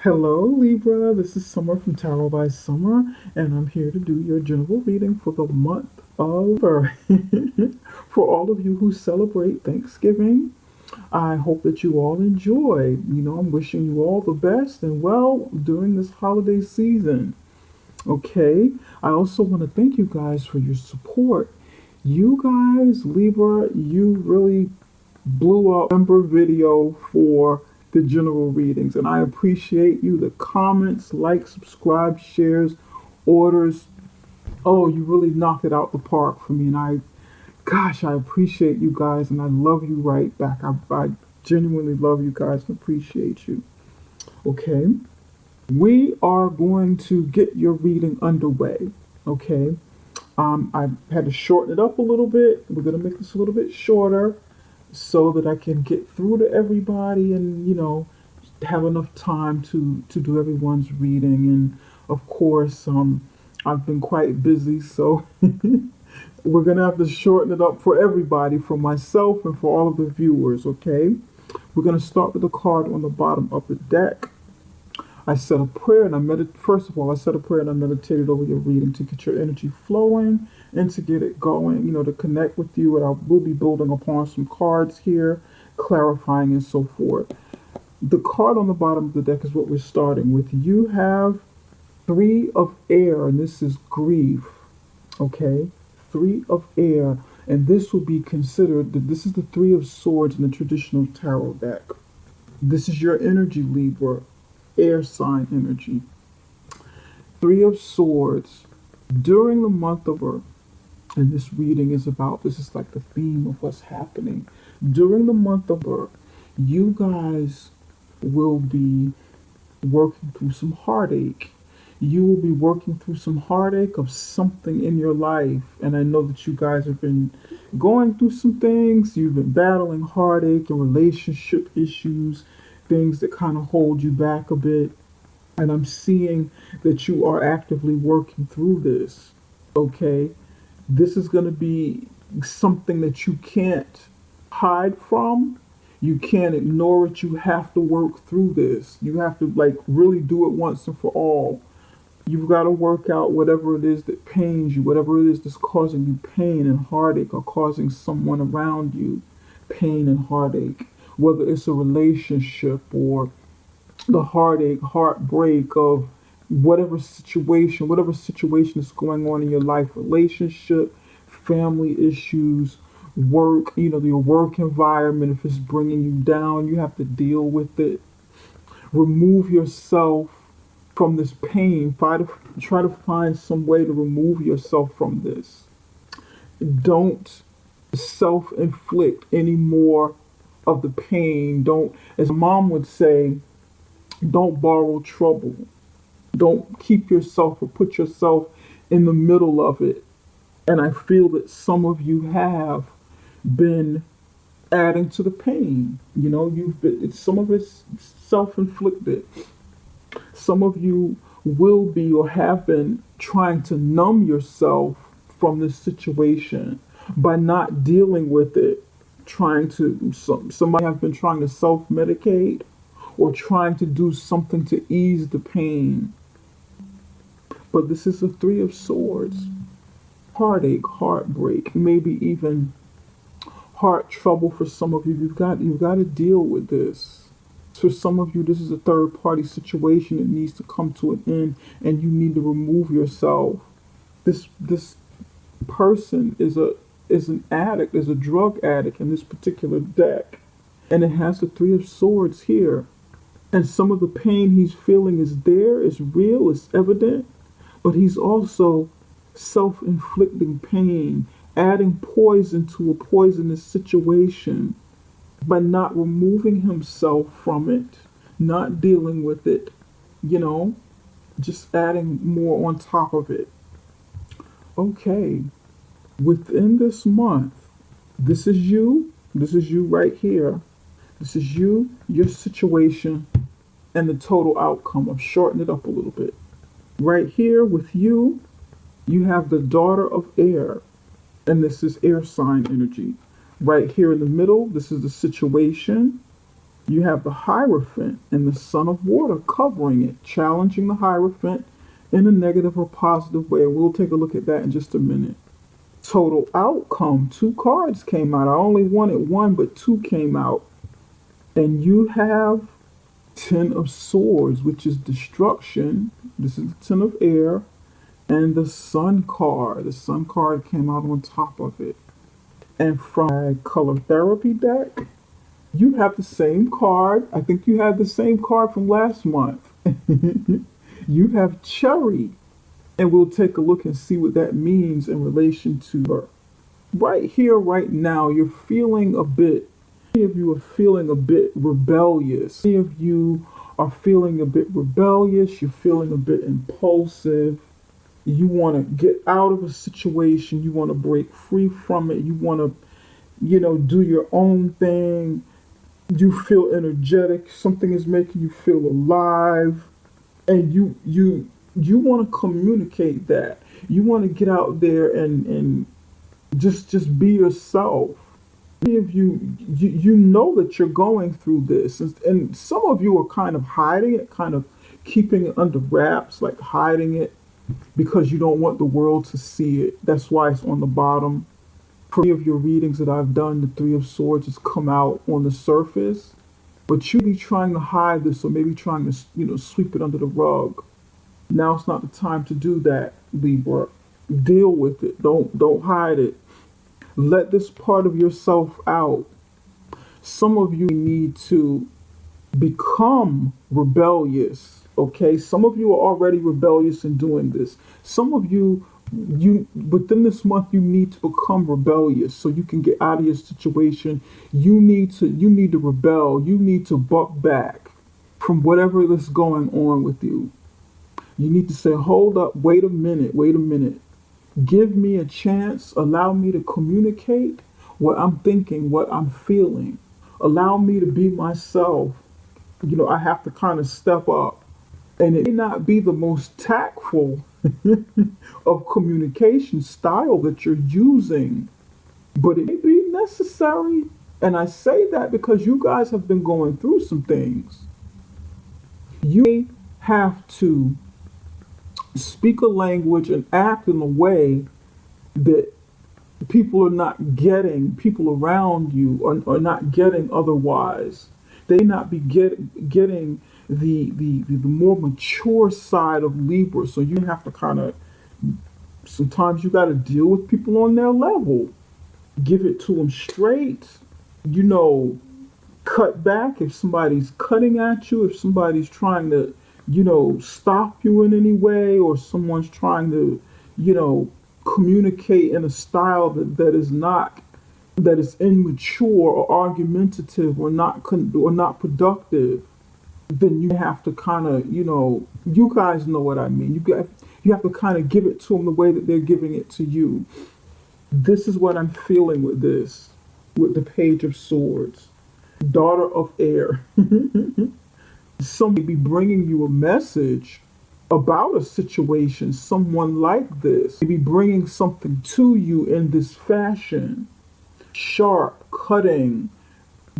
Hello, Libra. This is Summer from Tarot by Summer, and I'm here to do your general reading for the month of for all of you who celebrate Thanksgiving. I hope that you all enjoy. I'm wishing you all the best and well during this holiday season. Okay. I also want to thank you guys for your support. You guys, Libra, you really blew up member video for the general readings, and I appreciate you. The comments, likes, subscribe, shares, orders. Oh, you really knocked it out the park for me, and gosh, I appreciate you guys, and I love you right back. I genuinely love you guys and appreciate you. Okay, we are going to get your reading underway. Okay, I had to shorten it up a little bit. We're gonna make this a little bit shorter so that I can get through to everybody and have enough time to do everyone's reading. And of course, I've been quite busy, so we're gonna have to shorten it up for everybody, for myself and for all of the viewers. Okay, we're gonna start with the card on the bottom of the deck. I said a prayer and first of all, I said a prayer and I meditated over your reading to get your energy flowing and to get it going, to connect with you. And I will be building upon some cards here, clarifying and so forth. The card on the bottom of the deck is what we're starting with. You have Three of Air, and this is grief. Okay? Three of Air. And this will be considered, this is the Three of Swords in the traditional tarot deck. This is your energy, Libra. Air sign energy. Three of Swords. During the month of Earth, and this reading is about, this is like the theme of what's happening. During the month of Earth, you guys will be working through some heartache. You will be working through some heartache of something in your life. And I know that you guys have been going through some things. You've been battling heartache and relationship issues, things that kind of hold you back a bit. And I'm seeing that you are actively working through this. Okay? This is going to be something that you can't hide from. You can't ignore it. You have to work through this. You have to really do it once and for all. You've got to work out whatever it is that pains you, whatever it is that's causing you pain and heartache, or causing someone around you pain and heartache. Whether it's a relationship or the heartache, heartbreak of whatever situation is going on in your life, relationship, family issues, work, your work environment, if it's bringing you down, you have to deal with it. Remove yourself from this pain. Try to find some way to remove yourself from this. Don't self-inflict any more of the pain. Don't, as mom would say, don't borrow trouble. Don't keep yourself or put yourself in the middle of it. And I feel that some of you have been adding to the pain. Some of it's self-inflicted. Some of you will be or have been trying to numb yourself from this situation by not dealing with it. Somebody have been trying to self-medicate or trying to do something to ease the pain. But this is a Three of Swords. Heartache, heartbreak, maybe even heart trouble for some of you. You've got to deal with this. For some of you, this is a third party situation that needs to come to an end, and you need to remove yourself. This person is an addict, is a drug addict in this particular deck. And it has the Three of Swords here. And some of the pain he's feeling is there, is real, is evident, but he's also self-inflicting pain, adding poison to a poisonous situation by not removing himself from it, not dealing with it, just adding more on top of it. Okay, within this month, this is you right here. This is you, your situation, and the total outcome. I've shortened it up a little bit. Right here with you, you have the Daughter of Air, and this is air sign energy. Right here in the middle, this is the situation. You have the Hierophant and the Son of Water covering it, challenging the Hierophant in a negative or positive way. We'll take a look at that in just a minute. Total outcome. Two cards came out. I only wanted one, but two came out. And you have Ten of Swords, which is destruction. This is the Ten of Air. And the Sun card. The Sun card came out on top of it. And from my color therapy deck, you have the same card. I think you had the same card from last month. You have Cherry. And we'll take a look and see what that means in relation to her. Right here, right now, you're feeling a bit, many of you are feeling a bit rebellious. Many of you are feeling a bit rebellious. You're feeling a bit impulsive. You want to get out of a situation. You want to break free from it. You want to, do your own thing. You feel energetic. Something is making you feel alive. And you want to communicate that. You want to get out there and just be yourself. Many of you know that you're going through this, and some of you are kind of hiding it, kind of keeping it under wraps, like hiding it because you don't want the world to see it. That's why it's on the bottom. For many of your readings that I've done, the Three of Swords has come out on the surface, but you be trying to hide this, or maybe trying to sweep it under the rug. Now it's not the time to do that, Libra. Deal with it. Don't hide it. Let this part of yourself out. Some of you need to become rebellious, okay? Some of you are already rebellious in doing this. Some of you within this month, you need to become rebellious so you can get out of your situation. You need to rebel. You need to buck back from whatever is going on with you. You need to say, hold up, wait a minute. Give me a chance. Allow me to communicate what I'm thinking, what I'm feeling. Allow me to be myself. I have to kind of step up. And it may not be the most tactful of communication style that you're using, but it may be necessary. And I say that because you guys have been going through some things. You may have to speak a language and act in a way that people around you are not getting otherwise. They may not be getting the more mature side of Libra. So you have to sometimes you got to deal with people on their level. Give it to them straight. Cut back if somebody's cutting at you, if somebody's trying to stop you in any way, or someone's trying to, communicate in a style that is immature or argumentative or not productive. Then you have to kind of, you guys know what I mean. You have to kind of give it to them the way that they're giving it to you. This is what I'm feeling with the Page of Swords, Daughter of Air. Somebody be bringing you a message about a situation, someone like this. They be bringing something to you in this fashion. Sharp, cutting,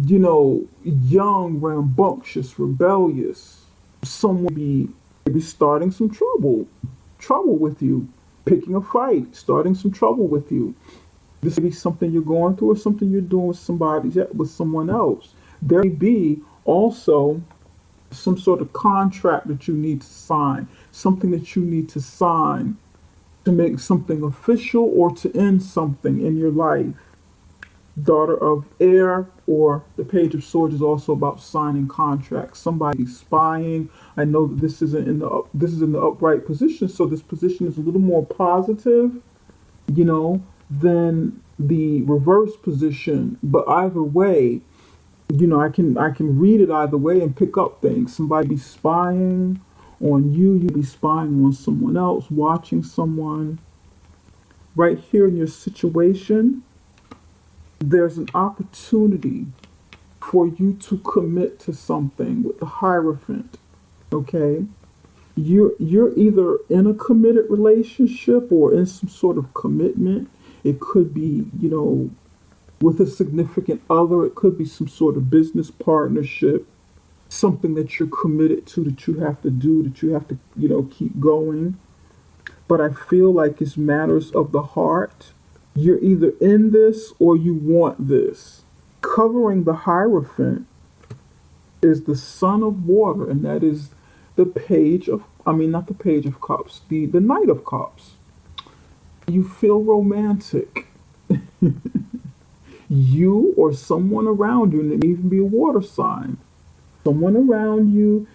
young, rambunctious, rebellious. Someone be starting some trouble with you, picking a fight, starting some trouble with you. This may be something you're going through or something you're doing with someone else. There may be also some sort of contract that you need to sign, something that you need to sign to make something official or to end something in your life. Daughter of Air, or the Page of Swords, is also about signing contracts. Somebody spying. I know that this is in the upright position, so this position is a little more positive, than the reverse position. But either way, I can read it either way and pick up things. Somebody be spying on you. You be spying on someone else, watching someone. Right here in your situation, there's an opportunity for you to commit to something with the Hierophant. Okay, you're either in a committed relationship or in some sort of commitment. It could be, with a significant other. It could be some sort of business partnership, something that you're committed to, that you have to do, that you have to, keep going. But I feel like it's matters of the heart. You're either in this or you want this. Covering the Hierophant is the Son of Water, and that is the page of, not the Page of Cups, the Knight of Cups. You feel romantic. You or someone around you, and it may even be a water sign, someone around you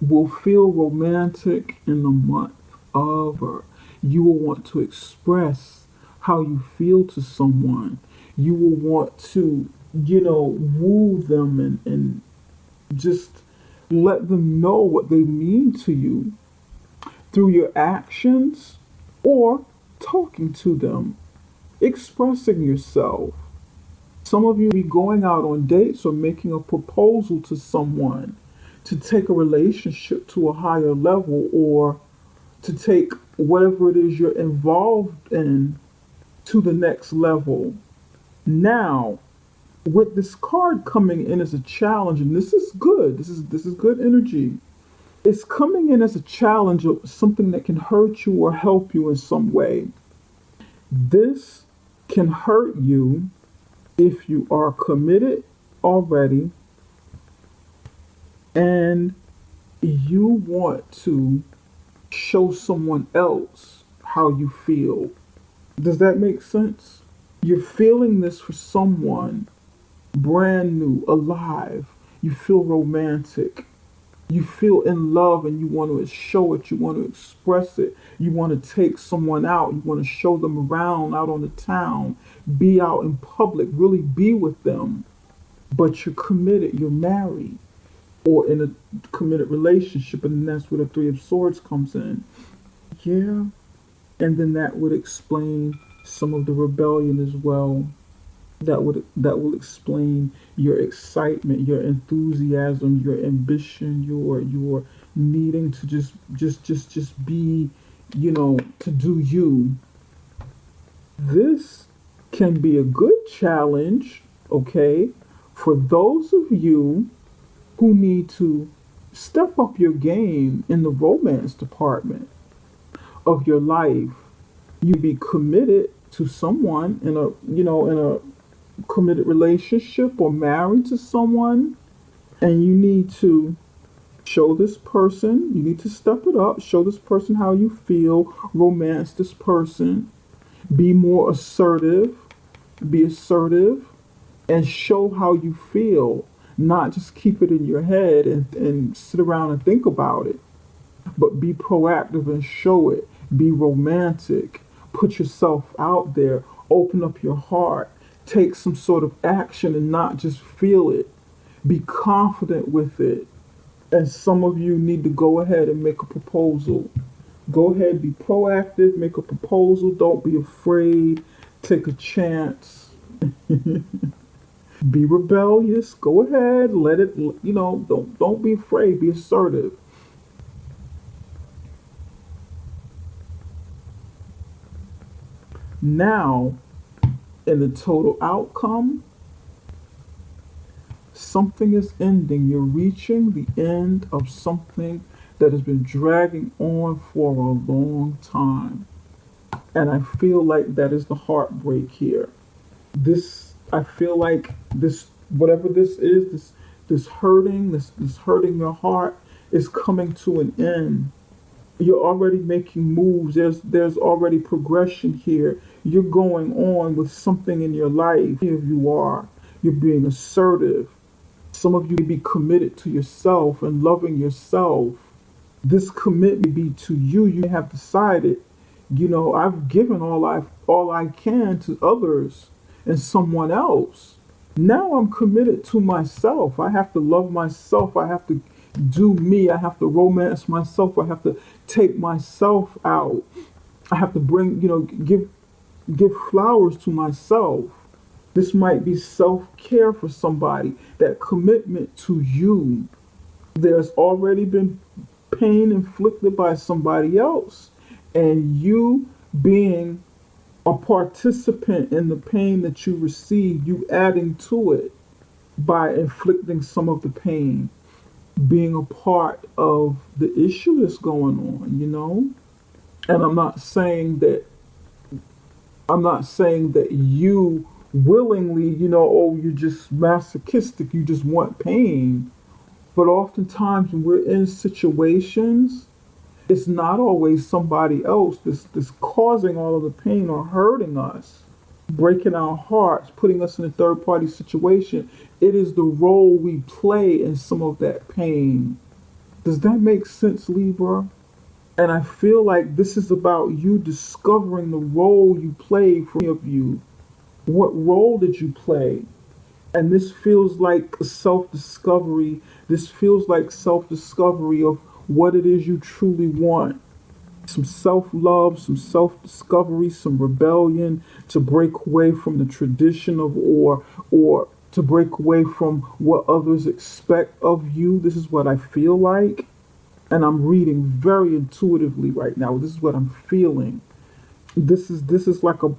will feel romantic in the month of her. You will want to express how you feel to someone. You will want to, woo them and just let them know what they mean to you through your actions or talking to them, expressing yourself. Some of you be going out on dates or making a proposal to someone to take a relationship to a higher level, or to take whatever it is you're involved in to the next level. Now, with this card coming in as a challenge, and this is good, this is good energy. It's coming in as a challenge of something that can hurt you or help you in some way. This can hurt you if you are committed already and you want to show someone else how you feel. Does that make sense? You're feeling this for someone brand new, alive. You feel romantic. You feel in love and you want to show it. You want to express it. You want to take someone out. You want to show them around, out on the town, be out in public, really be with them. But you're committed. You're married or in a committed relationship, and that's where the Three of Swords comes in. Yeah. And then that would explain some of the rebellion as well. That will explain your excitement, your enthusiasm, your ambition, your needing to just be, to do you. This can be a good challenge, okay, for those of you who need to step up your game in the romance department of your life. You be committed to someone in a committed relationship or married to someone, and you need to show this person, you need to step it up, show this person how you feel, romance this person, be more assertive, be assertive, and show how you feel, not just keep it in your head and sit around and think about it, but be proactive and show it. Be romantic, put yourself out there, open up your heart, take some sort of action and not just feel it. Be confident with it. And some of you need to go ahead and make a proposal. Go ahead, be proactive, make a proposal. Don't be afraid. Take a chance. Be rebellious. Go ahead, let it, don't be afraid. Be assertive. Now, in the total outcome, something is ending. You're reaching the end of something that has been dragging on for a long time. And I feel like that is the heartbreak here. I feel like whatever this is, this hurting, this hurting your heart is coming to an end. You're already making moves. There's already progression here. You're going on with something in your life. Here you are. You're being assertive. Some of you may be committed to yourself and loving yourself. This commitment be to you. You may have decided, I've given all I can to others and someone else. Now I'm committed to myself. I have to love myself. I have to do me. I have to romance myself. I have to take myself out. I have to bring, give flowers to myself. This might be self-care for somebody, that commitment to you. There's already been pain inflicted by somebody else, and you being a participant in the pain that you receive, you adding to it by inflicting some of the pain, being a part of the issue that's going on, you know? And I'm not saying that you willingly, oh, you're just masochistic, you just want pain. But oftentimes when we're in situations, it's not always somebody else that's causing all of the pain or hurting us, breaking our hearts, putting us in a third party situation. It is the role we play in some of that pain. Does that make sense, Libra? And I feel like this is about you discovering the role you played for any of you. What role did you play? And this feels like self discovery. This feels like self discovery of what it is you truly want. Some self love, some self discovery, some rebellion to break away from the tradition of or to break away from what others expect of you. This is what I feel like. And I'm reading very intuitively right now. This is what I'm feeling. This is like a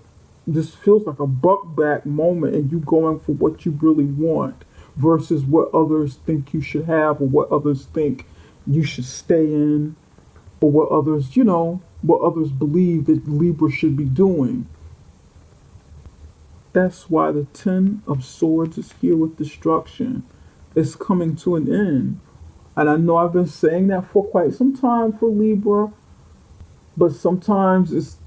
this feels like a buck back moment and you going for what you really want versus what others think you should have or what others think you should stay in or what others, what others believe that Libra should be doing. That's why the Ten of Swords is here with destruction. It's coming to an end. And I know I've been saying that for quite some time for Libra, but sometimes it's,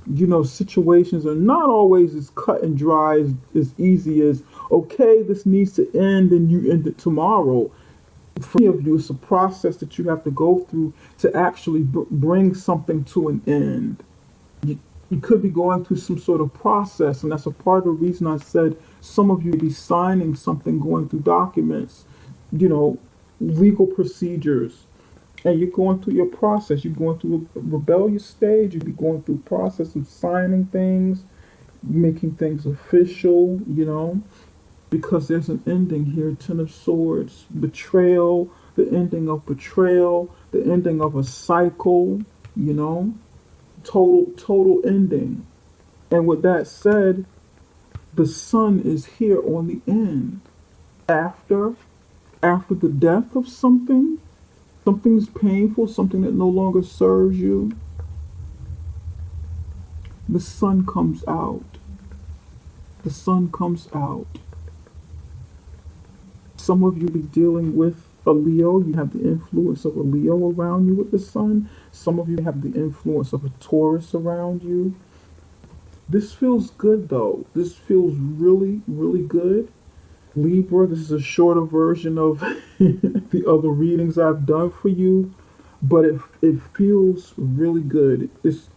situations are not always as cut and dry as easy as, okay, this needs to end and you end it tomorrow. For many of you, it's a process that you have to go through to actually bring something to an end. You could be going through some sort of process, and that's a part of the reason I said some of you would be signing something, going through documents, legal procedures, and you're going through your process. You're going through a rebellious stage. You'll be going through a process of signing things, making things official, because there's an ending here. Ten of Swords, betrayal, the ending of betrayal, the ending of a cycle, total ending. And with that said, the sun is here on the end. After the death of something's painful, something that no longer serves you, the sun comes out. The sun comes out. Some of you be dealing with a Leo. You have the influence of a Leo around you with the sun. Some of you have the influence of a Taurus around you. This feels good though. This feels really, really good. Libra, this is a shorter version of the other readings I've done for you, but it feels really good. It's,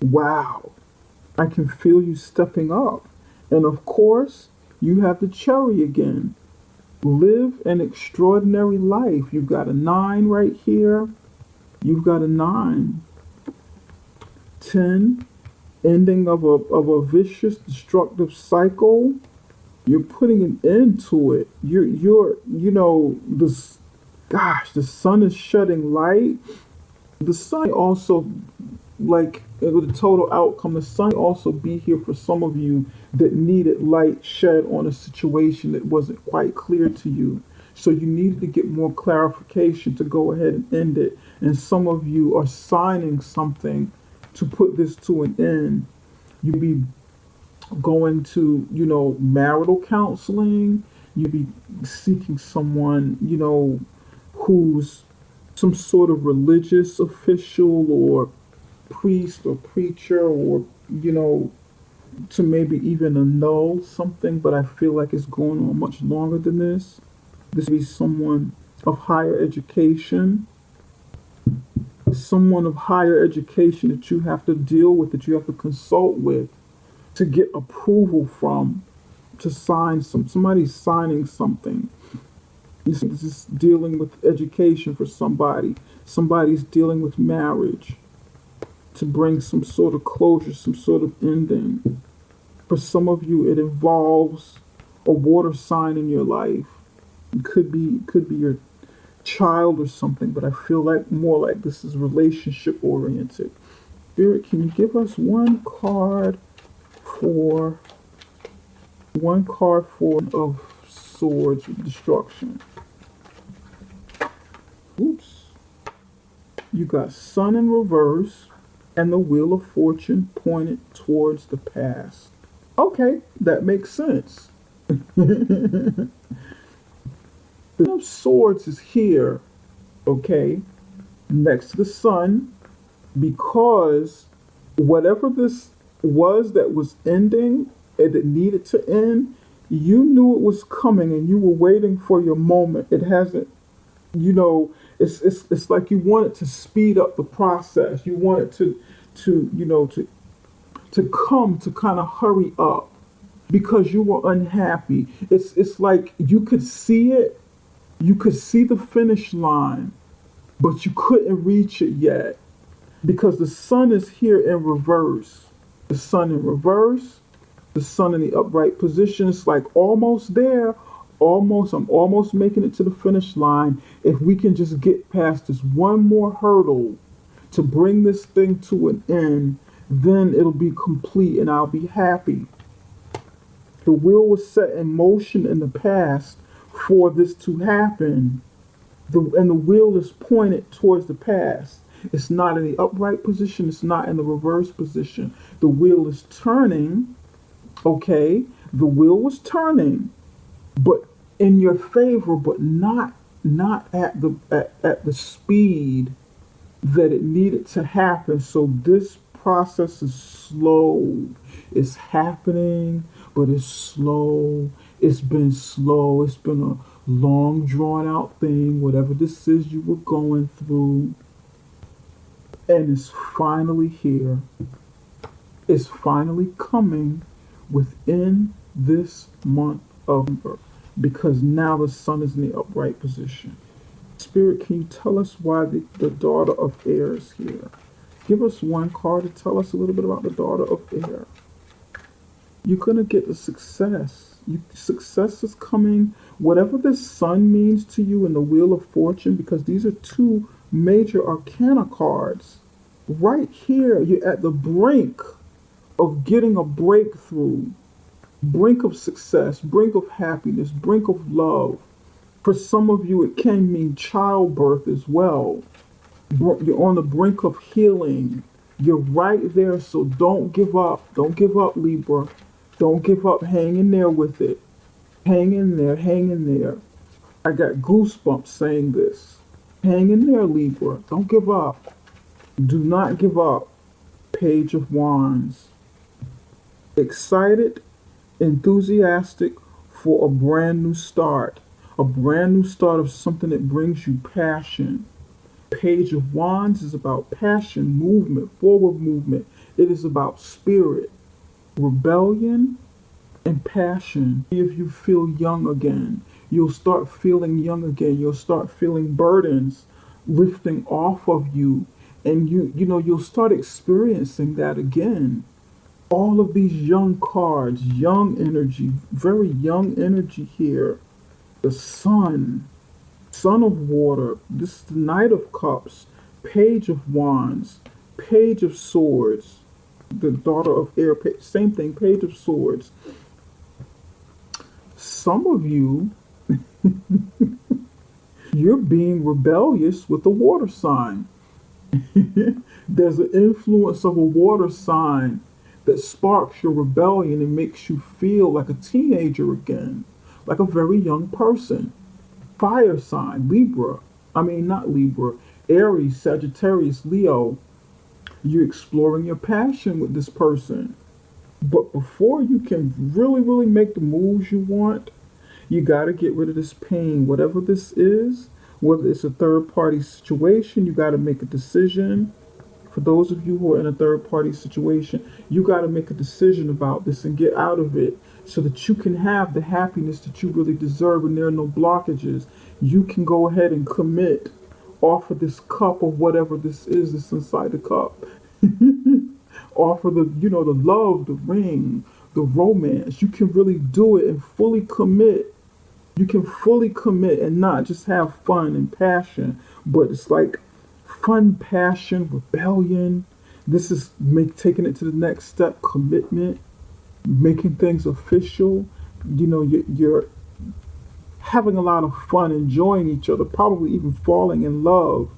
wow. I can feel you stepping up. And of course, you have the cherry again. Live an extraordinary life. You've got a 9 right here. You've got a 9. 10, ending of a vicious, destructive cycle. You're putting an end to it. The sun is shedding light. The sun also, like with the total outcome, the sun also be here for some of you that needed light shed on a situation that wasn't quite clear to you. So you needed to get more clarification to go ahead and end it. And some of you are signing something to put this to an end. You be going to, marital counseling. You be seeking someone, who's some sort of religious official or priest or preacher or, to maybe even annul something, but I feel like it's going on much longer than this. This would be someone of higher education. Someone of higher education that you have to deal with, that you have to consult with, to get approval from, to sign somebody's signing something. This is dealing with education for somebody. Somebody's dealing with marriage to bring some sort of closure, some sort of ending. For some of you, it involves a water sign in your life. It could be your child or something, but I feel like more like this is relationship oriented. Spirit, can you give us for one card for of swords with destruction? Oops. You got Sun in reverse and the Wheel of Fortune pointed towards the past. Okay, that makes sense. The Ten of Swords is here, okay, next to the Sun, because whatever this was that was ending and it needed to end, you knew it was coming and you were waiting for your moment. It hasn't, you know, it's like you wanted to speed up the process. You wanted to you know to come to kind of hurry up because you were unhappy. It's like you could see it, you could see the finish line, but you couldn't reach it yet because the Sun is here in reverse. The Sun in reverse, the Sun in the upright position. It's like almost there. Almost, I'm almost making it to the finish line. If we can just get past this one more hurdle to bring this thing to an end, then it'll be complete and I'll be happy. The wheel was set in motion in the past for this to happen. And the wheel is pointed towards the past. It's not in the upright position. It's not in the reverse position. The wheel is turning. Okay, the wheel was turning, but in your favor, but not at the speed that it needed to happen. So this process is slow. It's happening, but it's slow. It's been slow. It's been a long, drawn out thing, whatever this is you were going through. And it's finally here. It's finally coming within this month of November, because now the Sun is in the upright position. Spirit, can you tell us why the daughter of air is here? Give us one card to tell us a little bit about the daughter of air. You're going to get the success. Success is coming. Whatever this Sun means to you in the Wheel of Fortune, because these are two major arcana cards. Right here, you're at the brink of getting a breakthrough. Brink of success, brink of happiness, brink of love. For some of you, it can mean childbirth as well. You're on the brink of healing. You're right there, so don't give up. Don't give up, Libra. Don't give up. Hang in there with it. Hang in there. Hang in there. I got goosebumps saying this. Hang in there, Libra. Don't give up. Do not give up. Page of Wands. Excited, enthusiastic for a brand new start. A brand new start of something that brings you passion. Page of Wands is about passion, movement, forward movement. It is about spirit, rebellion, and passion. If you feel young again, you'll start feeling young again. You'll start feeling burdens lifting off of you. And you'll start experiencing that again. All of these young cards, young energy, very young energy here. The Sun, Son of Water, this is the Knight of Cups, Page of Wands, Page of Swords, the Daughter of Air, same thing, Page of Swords. Some of you, you're being rebellious with the water sign. There's an influence of a water sign that sparks your rebellion and makes you feel like a teenager again, like a very young person. Fire sign, Libra. Not Libra. Aries, Sagittarius, Leo. You're exploring your passion with this person. But before you can really, really make the moves you want, you got to get rid of this pain. Whatever this is, whether it's a third-party situation, you got to make a decision. For those of you who are in a third-party situation, you got to make a decision about this and get out of it so that you can have the happiness that you really deserve and there are no blockages. You can go ahead and commit, offer this cup of whatever this is that's inside the cup. Offer the love, the ring, the romance. You can really do it and fully commit. You can fully commit and not just have fun and passion, but it's like fun, passion, rebellion. This is taking it to the next step, commitment, making things official. You're having a lot of fun, enjoying each other, probably even falling in love.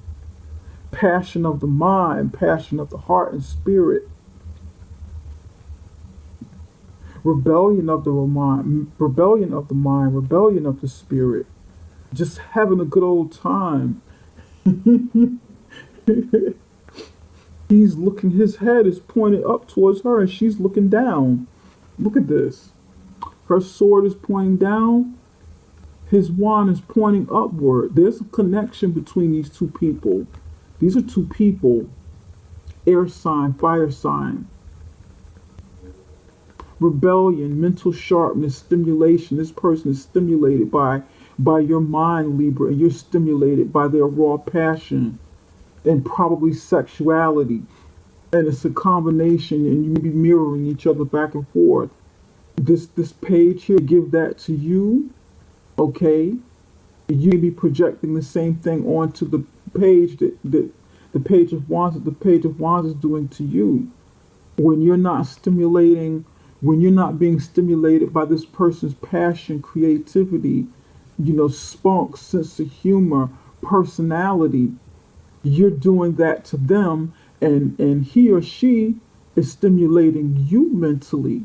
Passion of the mind, passion of the heart and spirit, rebellion of the mind, rebellion of the spirit. Just having a good old time. He's looking, his head is pointed up towards her and she's looking down. Look at this. Her sword is pointing down, his wand is pointing upward. There's a connection between these two people. These are two people, air sign, fire sign. Rebellion, mental sharpness, stimulation. This person is stimulated by your mind, Libra, and you're stimulated by their raw passion and probably sexuality. And it's a combination, and you may be mirroring each other back and forth. This page here, give that to you, okay? You may be projecting the same thing onto the page that the page of wands is doing to you. When you're not stimulating, when you're not being stimulated by this person's passion, creativity, spunk, sense of humor, personality, you're doing that to them, and he or she is stimulating you mentally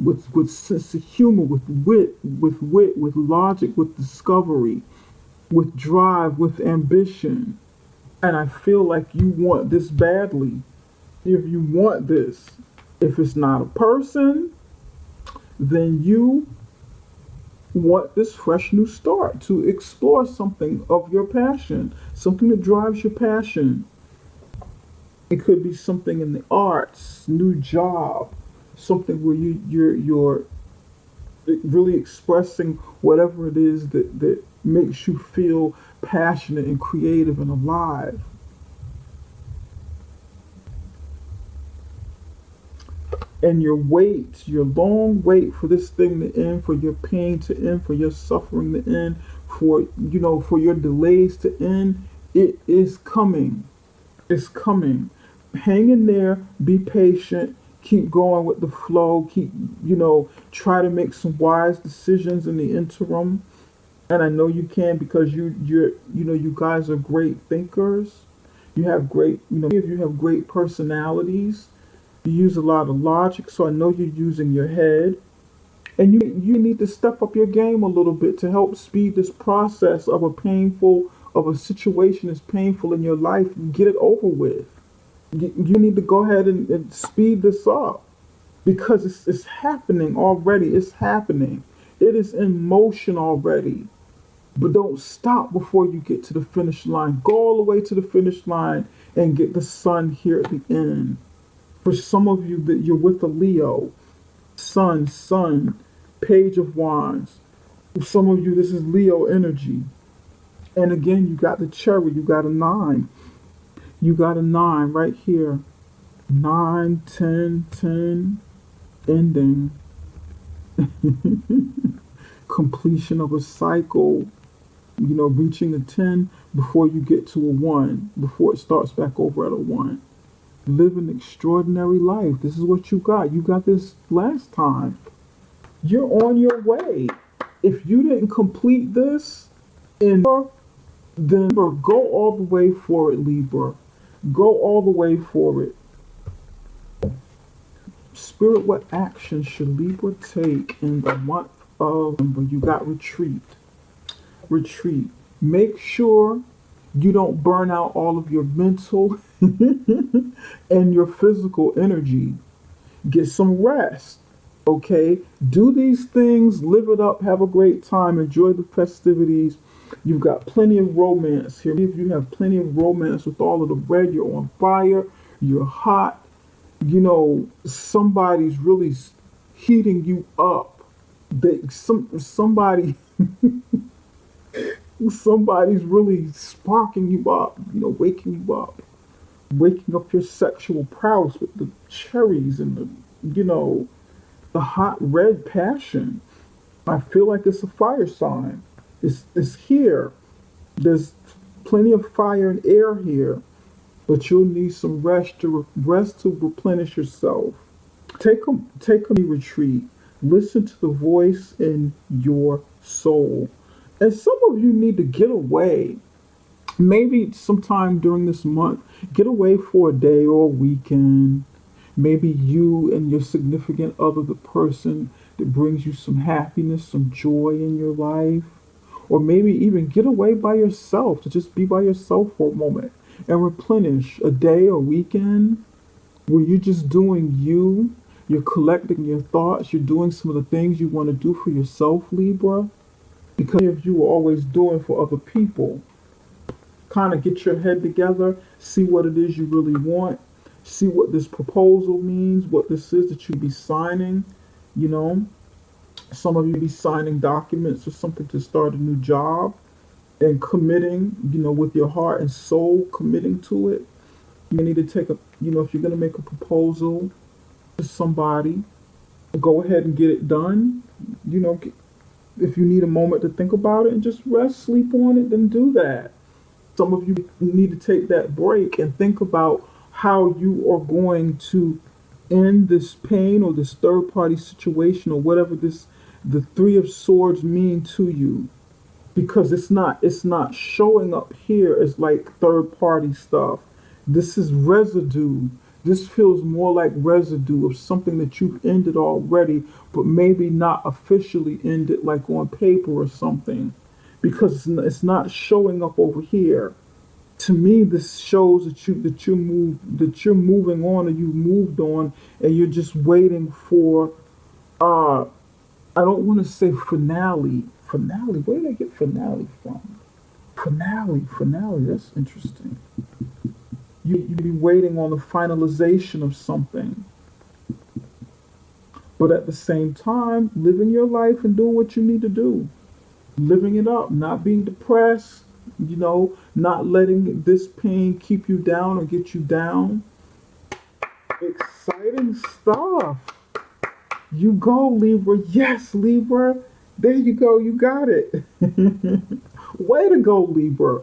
with sense of humor, with logic, with discovery, with drive, with ambition. And I feel like you want this badly. If you want this, if it's not a person, then you want this fresh new start to explore something of your passion, something that drives your passion. It could be something in the arts, new job, something where you're really expressing whatever it is that makes you feel passionate and creative and alive. And your long wait for this thing to end, for your pain to end, for your suffering to end, for your delays to end, it is coming. It's coming. Hang in there, be patient, keep going with the flow, try to make some wise decisions in the interim. And I know you can, because you guys are great thinkers. You have great, if you have great personalities. You use a lot of logic, so I know you're using your head. And you need to step up your game a little bit to help speed this process of a situation that's painful in your life. Get it over with. You need to go ahead and speed this up, because it's happening already. It's happening. It is in motion already. But don't stop before you get to the finish line. Go all the way to the finish line and get the sun here at the end. For some of you, that you're with a Leo, sun, page of wands. For some of you, this is Leo energy. And again, you got the cherry, you got a 9. You got a 9 right here. 9, 10, 10, ending. Completion of a cycle. Reaching a 10 before you get to a 1, before it starts back over at a 1. Live an extraordinary life. This is what you got. You got this last time. You're on your way. If you didn't complete this, then go all the way for it, Libra. Go all the way for it. Spirit, what action should Libra take in the month of November? You got retreat. Retreat. Make sure you don't burn out all of your mental and your physical energy. Get some rest, okay? Do these things, live it up, have a great time, enjoy the festivities. You've got plenty of romance here. If you have plenty of romance with all of the red, you're on fire, you're hot. Somebody's really heating you up. Somebody somebody's really sparking you up, waking up your sexual prowess with the cherries and the hot red passion. I feel like it's a fire sign. It's here. There's plenty of fire and air here. but you'll need some rest to replenish yourself. Take a retreat. Listen to the voice in your soul. And some of you need to get away. Maybe sometime during this month, get away for a day or a weekend. Maybe you and your significant other, the person that brings you some happiness, some joy in your life. Or maybe even get away by yourself, to just be by yourself for a moment and replenish a day or weekend where you're just doing you. You're collecting your thoughts. You're doing some of the things you want to do for yourself, Libra. Because if you are always doing for other people, kind of get your head together, see what it is you really want, see what this proposal means, what this is that you be signing. You know, some of you be signing documents or something to start a new job and committing, with your heart and soul, committing to it. You need to take if you're going to make a proposal to somebody, go ahead and get it done. You know, if you need a moment to think about it and just rest, sleep on it, then do that. Some of you need to take that break and think about how you are going to end this pain or this third party situation or whatever the three of swords mean to you, because it's not showing up here as like third party stuff. This is residue. This feels more like residue of something that you've ended already, but maybe not officially ended, like on paper or something, because it's not showing up over here. To me, this shows that you're moving on, or you moved on, and you're just waiting for uh I don't want to say finale. Finale. Where did I get finale from? Finale. That's interesting. You be waiting on the finalization of something, but at the same time, living your life and doing what you need to do, living it up, not being depressed. Not letting this pain keep you down or get you down. Exciting stuff. You go, Libra. Yes, Libra. There you go. You got it. Way to go, Libra.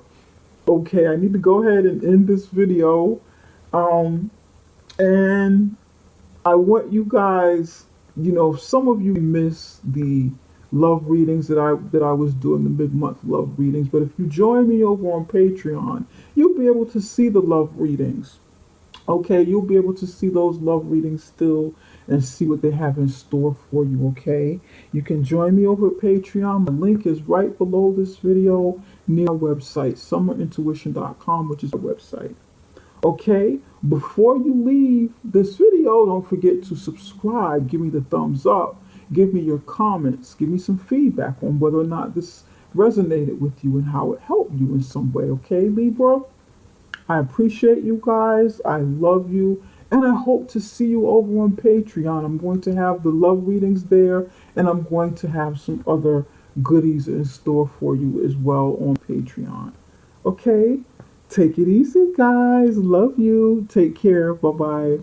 Okay, I need to go ahead and end this video. Um, and I want you guys, some of you missed the love readings that I was doing, the mid-month love readings. But if you join me over on Patreon, you'll be able to see the love readings. Okay, you'll be able to see those love readings still and see what they have in store for you, okay? You can join me over at Patreon. The link is right below this video near our website, summerintuition.com, which is our website. Okay, before you leave this video, don't forget to subscribe, give me the thumbs up, give me your comments, give me some feedback on whether or not this resonated with you and how it helped you in some way, okay, Libra? I appreciate you guys. I love you. And I hope to see you over on Patreon. I'm going to have the love readings there, and I'm going to have some other goodies in store for you as well on Patreon. Okay? Take it easy, guys. Love you. Take care. Bye-bye.